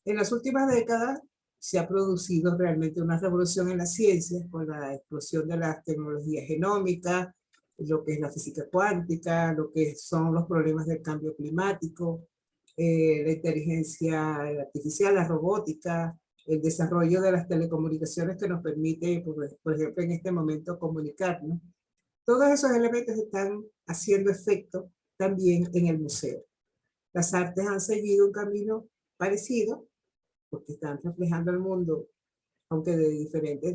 En las últimas décadas se ha producido realmente una revolución en las ciencias con la explosión de las tecnologías genómicas, lo que es la física cuántica, lo que son los problemas del cambio climático, la inteligencia artificial, la robótica, el desarrollo de las telecomunicaciones que nos permite, por ejemplo, en este momento comunicarnos. Todos esos elementos están haciendo efecto también en el museo. Las artes han seguido un camino parecido, porque están reflejando el mundo, aunque de diferentes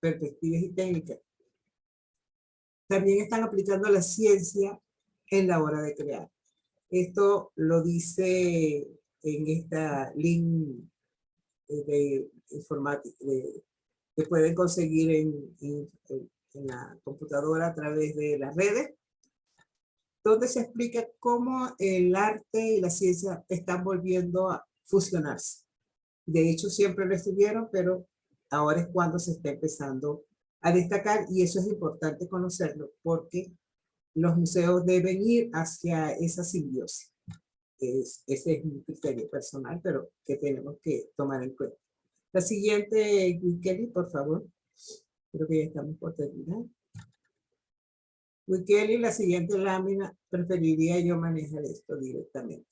perspectivas y técnicas. También están aplicando la ciencia en la hora de crear. Esto lo dice en esta link de informática que pueden conseguir en la computadora a través de las redes, donde se explica cómo el arte y la ciencia están volviendo a fusionarse. De hecho, siempre lo estuvieron, pero ahora es cuando se está empezando a destacar, y eso es importante conocerlo, porque los museos deben ir hacia esa simbiosis. Ese es mi criterio personal, pero que tenemos que tomar en cuenta. La siguiente, Kelly, por favor. Creo que ya estamos por terminar. Kelly, la siguiente lámina, preferiría yo manejar esto directamente.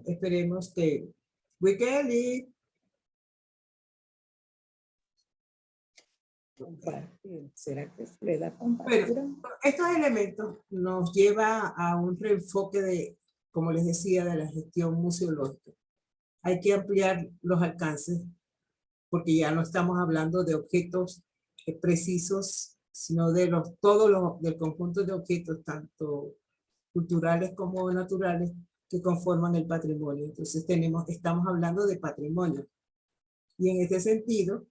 Esperemos que Kelly. Compartir. ¿Será que se le da compartir? Bueno, estos elementos nos llevan a un reenfoque de, como les decía, de la gestión museológica. Hay que ampliar los alcances porque ya no estamos hablando de objetos precisos, sino de del conjunto de objetos, tanto culturales como naturales, que conforman el patrimonio. Entonces estamos hablando de patrimonio. Y en este sentido,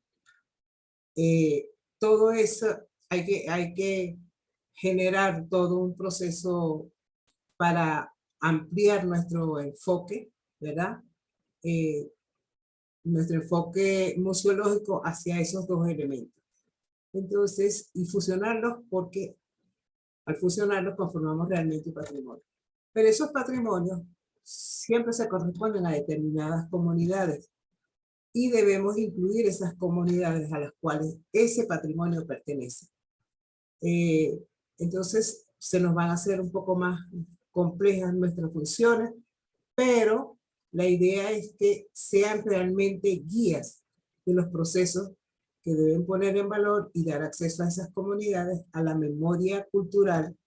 todo eso hay que generar todo un proceso para ampliar nuestro enfoque, ¿verdad? Nuestro enfoque museológico hacia esos dos elementos. Entonces, y fusionarlos porque al fusionarlos conformamos realmente un patrimonio. Pero esos patrimonios siempre se corresponden a determinadas comunidades y debemos incluir esas comunidades a las cuales ese patrimonio pertenece. Entonces, se nos van a hacer un poco más complejas nuestras funciones, pero la idea es que sean realmente guías de los procesos que deben poner en valor y dar acceso a esas comunidades a la memoria cultural,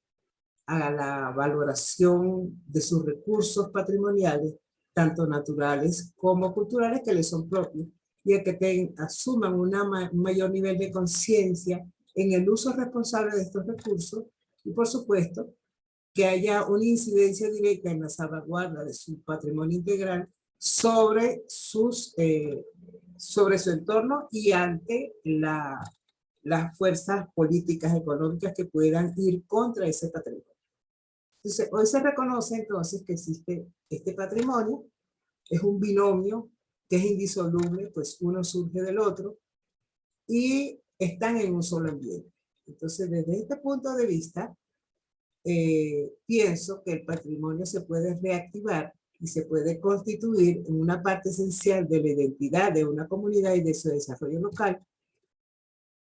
a la valoración de sus recursos patrimoniales, tanto naturales como culturales que les son propios, y a que asuman un mayor nivel de conciencia en el uso responsable de estos recursos y, por supuesto, que haya una incidencia directa en la salvaguarda de su patrimonio integral sobre su entorno y ante las fuerzas políticas económicas que puedan ir contra ese patrimonio. Entonces, hoy se reconoce entonces que existe este patrimonio, es un binomio que es indisoluble, pues uno surge del otro y están en un solo ambiente. Entonces, desde este punto de vista, pienso que el patrimonio se puede reactivar y se puede constituir en una parte esencial de la identidad de una comunidad y de su desarrollo local,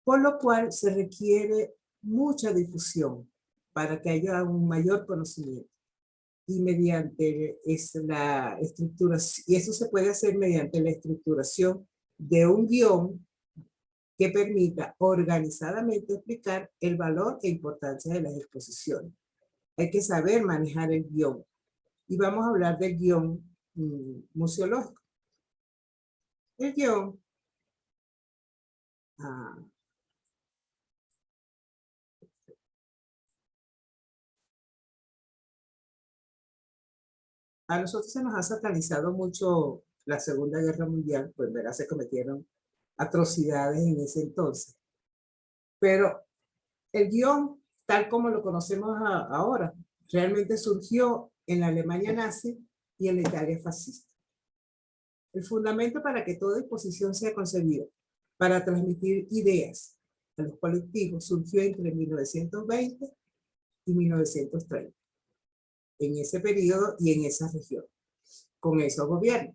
por lo cual se requiere mucha difusión para que haya un mayor conocimiento. Y mediante la estructuración, y eso se puede hacer mediante la estructuración de un guión que permita organizadamente explicar el valor e importancia de las exposiciones. Hay que saber manejar el guión. Y vamos a hablar del guión museológico. El guión a nosotros se nos ha satanizado mucho la Segunda Guerra Mundial, pues verá, se cometieron atrocidades en ese entonces. Pero el guión, tal como lo conocemos ahora, realmente surgió en la Alemania nazi y en la Italia fascista. El fundamento para que toda exposición sea concebida para transmitir ideas a los colectivos surgió entre 1920 y 1930, en ese periodo y en esa región, con esos gobiernos.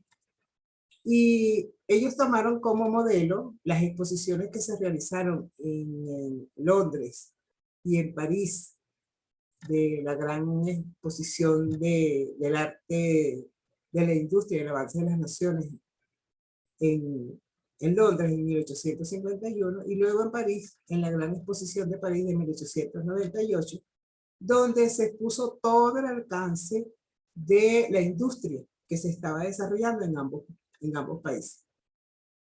Y ellos tomaron como modelo las exposiciones que se realizaron en Londres y en París, de la gran exposición del arte, de la industria y el avance de las naciones en Londres en 1851 y luego en París, en la gran exposición de París de 1898, donde se expuso todo el alcance de la industria que se estaba desarrollando en ambos países.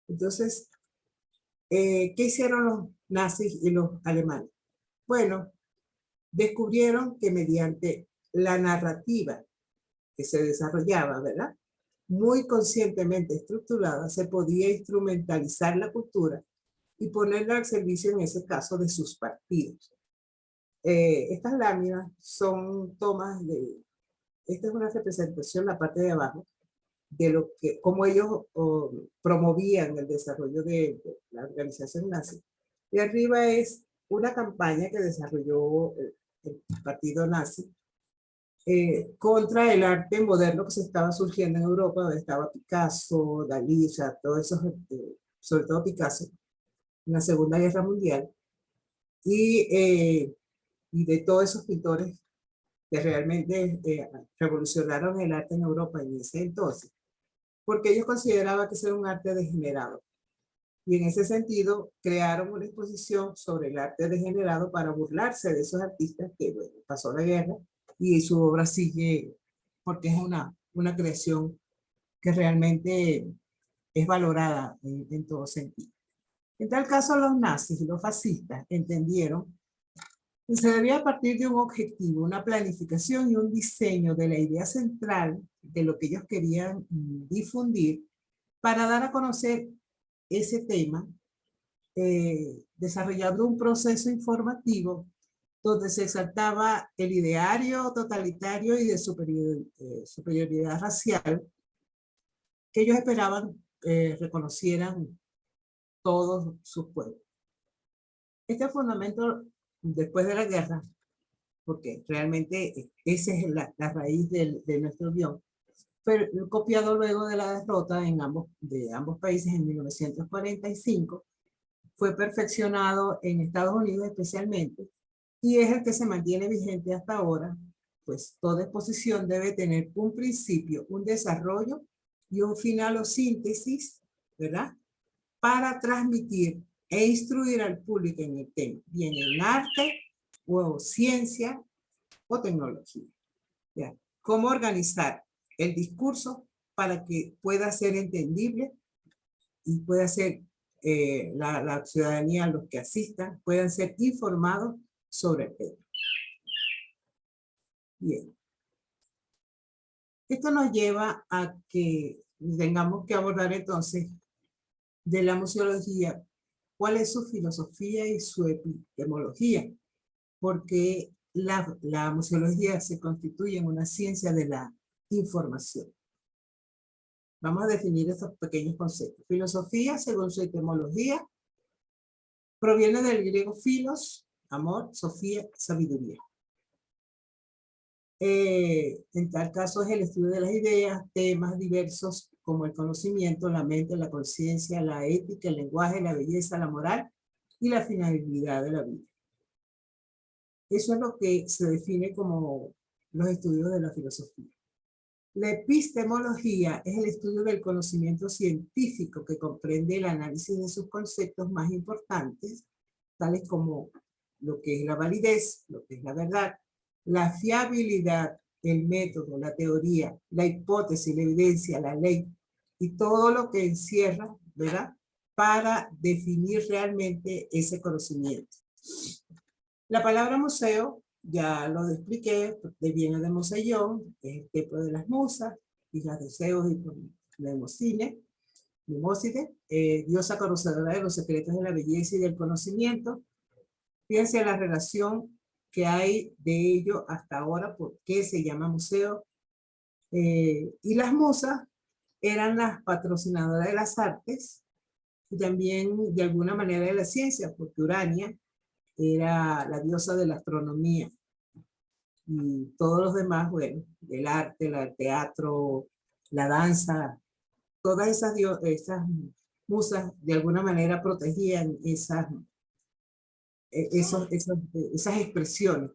Entonces, ¿qué hicieron los nazis y los alemanes? Bueno, descubrieron que mediante la narrativa que se desarrollaba, ¿verdad?, muy conscientemente estructurada, se podía instrumentalizar la cultura y ponerla al servicio, en ese caso, de sus partidos. Estas láminas son tomas de, esta es una representación, la parte de abajo, de lo que, cómo ellos promovían el desarrollo de la organización nazi. Y arriba es una campaña que desarrolló el partido nazi contra el arte moderno que se estaba surgiendo en Europa, donde estaba Picasso, Dalí, o sea, todos esos, sobre todo Picasso, en la Segunda Guerra Mundial, y de todos esos pintores que realmente revolucionaron el arte en Europa en ese entonces, porque ellos consideraban que eso era un arte degenerado. Y en ese sentido, crearon una exposición sobre el arte degenerado para burlarse de esos artistas que, bueno, pasó la guerra y su obra sigue, porque es una creación que realmente es valorada en todo sentido. En tal caso, los nazis y los fascistas entendieron que se debía partir de un objetivo, una planificación y un diseño de la idea central de lo que ellos querían difundir para dar a conocer ese tema, desarrollando un proceso informativo donde se exaltaba el ideario totalitario y de superioridad racial que ellos esperaban reconocieran todos sus pueblos. Este fundamento, después de la guerra, porque realmente esa es la raíz de nuestro guión, pero copiado luego de la derrota de ambos países en 1945, fue perfeccionado en Estados Unidos especialmente, y es el que se mantiene vigente hasta ahora, pues toda exposición debe tener un principio, un desarrollo y un final o síntesis, ¿verdad? Para transmitir e instruir al público en el tema, bien en arte o ciencia o tecnología. ¿Ya? Cómo organizar el discurso para que pueda ser entendible y pueda ser la ciudadanía, los que asistan, puedan ser informados sobre el tema. Bien. Esto nos lleva a que tengamos que abordar entonces de la museología, cuál es su filosofía y su epistemología, porque la museología se constituye en una ciencia de la información. Vamos a definir estos pequeños conceptos. Filosofía, según su etimología, proviene del griego philos, amor, sofía, sabiduría. En tal caso es el estudio de las ideas, temas diversos como el conocimiento, la mente, la conciencia, la ética, el lenguaje, la belleza, la moral y la finalidad de la vida. Eso es lo que se define como los estudios de la filosofía. La epistemología es el estudio del conocimiento científico que comprende el análisis de sus conceptos más importantes, tales como lo que es la validez, lo que es la verdad, la fiabilidad, el método, la teoría, la hipótesis, la evidencia, la ley y todo lo que encierra, ¿verdad?, para definir realmente ese conocimiento. La palabra museo, ya lo expliqué, viene de Museión, que es el templo de las musas, y las de Zeus y de Demóside, diosa conocedora de los secretos de la belleza y del conocimiento. Fíjense la relación que hay de ello hasta ahora, por qué se llama museo. Y las musas eran las patrocinadoras de las artes y también de alguna manera de la ciencia, porque Urania era la diosa de la astronomía y todos los demás, bueno, el arte, el teatro, la danza, todas esas musas de alguna manera protegían esas expresiones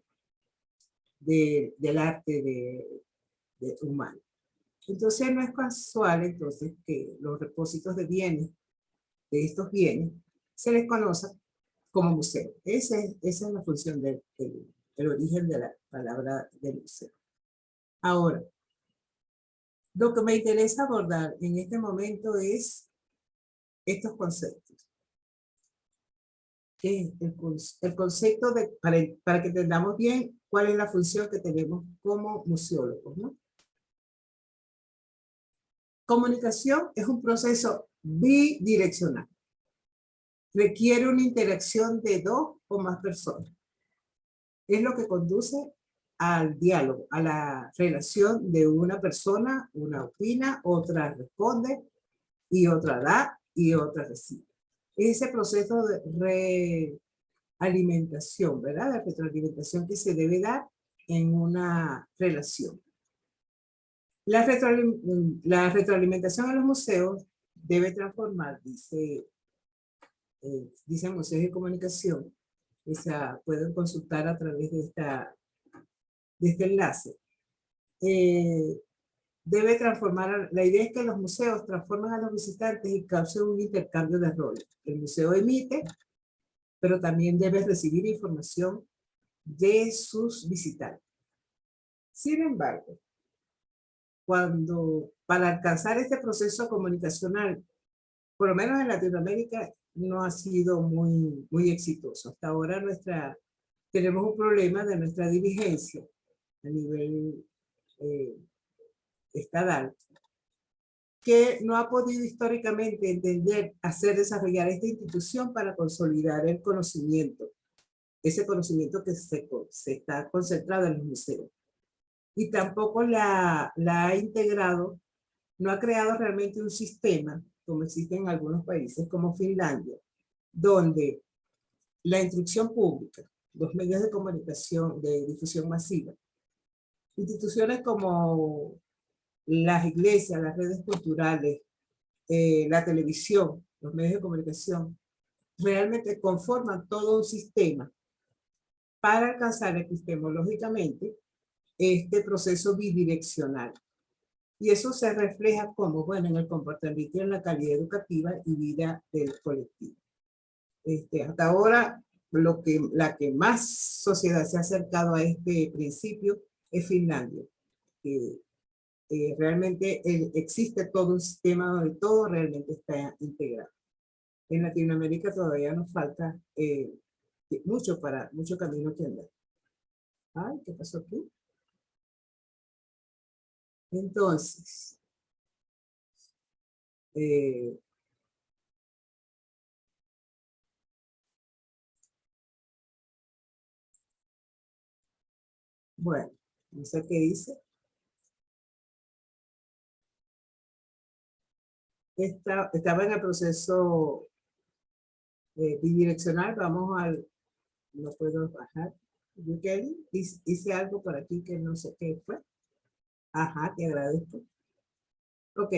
del arte humano. Entonces no es casual entonces que los repósitos de bienes, de estos bienes, se les conoce como museo. Esa es la función del origen de la palabra del museo. Ahora, lo que me interesa abordar en este momento es estos conceptos. ¿Qué es el concepto para que entendamos bien cuál es la función que tenemos como museólogos, ¿no? Comunicación es un proceso bidireccional. Requiere una interacción de dos o más personas. Es lo que conduce al diálogo, a la relación de una persona, una opina, otra responde, y otra da, y otra recibe. Ese proceso de realimentación, ¿verdad? La retroalimentación que se debe dar en una relación. La retroalimentación en los museos debe transformar, dicen museos de comunicación, pueden consultar a través de este enlace. Debe transformar, la idea es que los museos transforman a los visitantes y causen un intercambio de roles. El museo emite, pero también debe recibir información de sus visitantes. Sin embargo, para alcanzar este proceso comunicacional, por lo menos en Latinoamérica, no ha sido muy exitoso. Hasta ahora tenemos un problema de nuestra dirigencia a nivel estatal, que no ha podido históricamente entender, desarrollar esta institución para consolidar el conocimiento, ese conocimiento que se está concentrado en los museos. Y tampoco la ha integrado, no ha creado realmente un sistema, como existe en algunos países como Finlandia, donde la instrucción pública, los medios de comunicación, de difusión masiva, instituciones como las iglesias, las redes culturales, la televisión, los medios de comunicación, realmente conforman todo un sistema para alcanzar epistemológicamente este proceso bidireccional. Y eso se refleja como, bueno, en el comportamiento y en la calidad educativa y vida del colectivo. Hasta ahora, la que más sociedad se ha acercado a este principio es Finlandia. Realmente existe todo un sistema donde todo realmente está integrado. En Latinoamérica todavía nos falta mucho camino que andar. Ay, ¿qué pasó aquí? Entonces, bueno, no sé qué dice. Estaba en el proceso bidireccional. Vamos no puedo bajar. Hice algo por aquí que no sé qué fue. Ajá, te agradezco. Ok.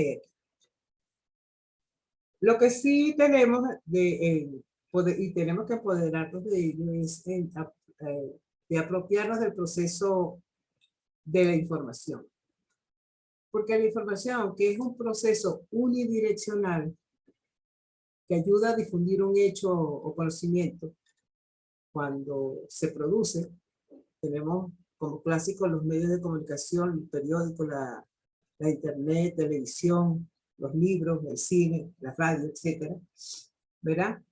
Lo que sí tenemos y tenemos que apoderarnos de ello es de apropiarnos del proceso de la información. Porque la información, que es un proceso unidireccional que ayuda a difundir un hecho o conocimiento, cuando se produce, tenemos como clásicos los medios de comunicación, el periódico, la internet, televisión, los libros, el cine, la radio, etcétera, ¿verdad?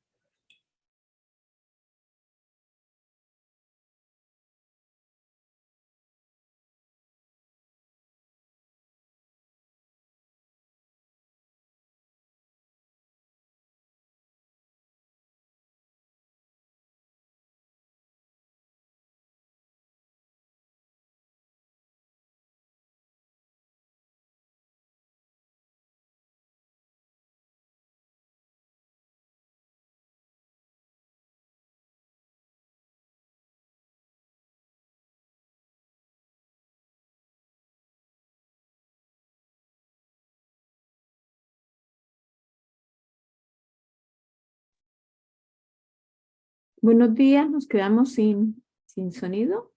Buenos días, nos quedamos sin sonido.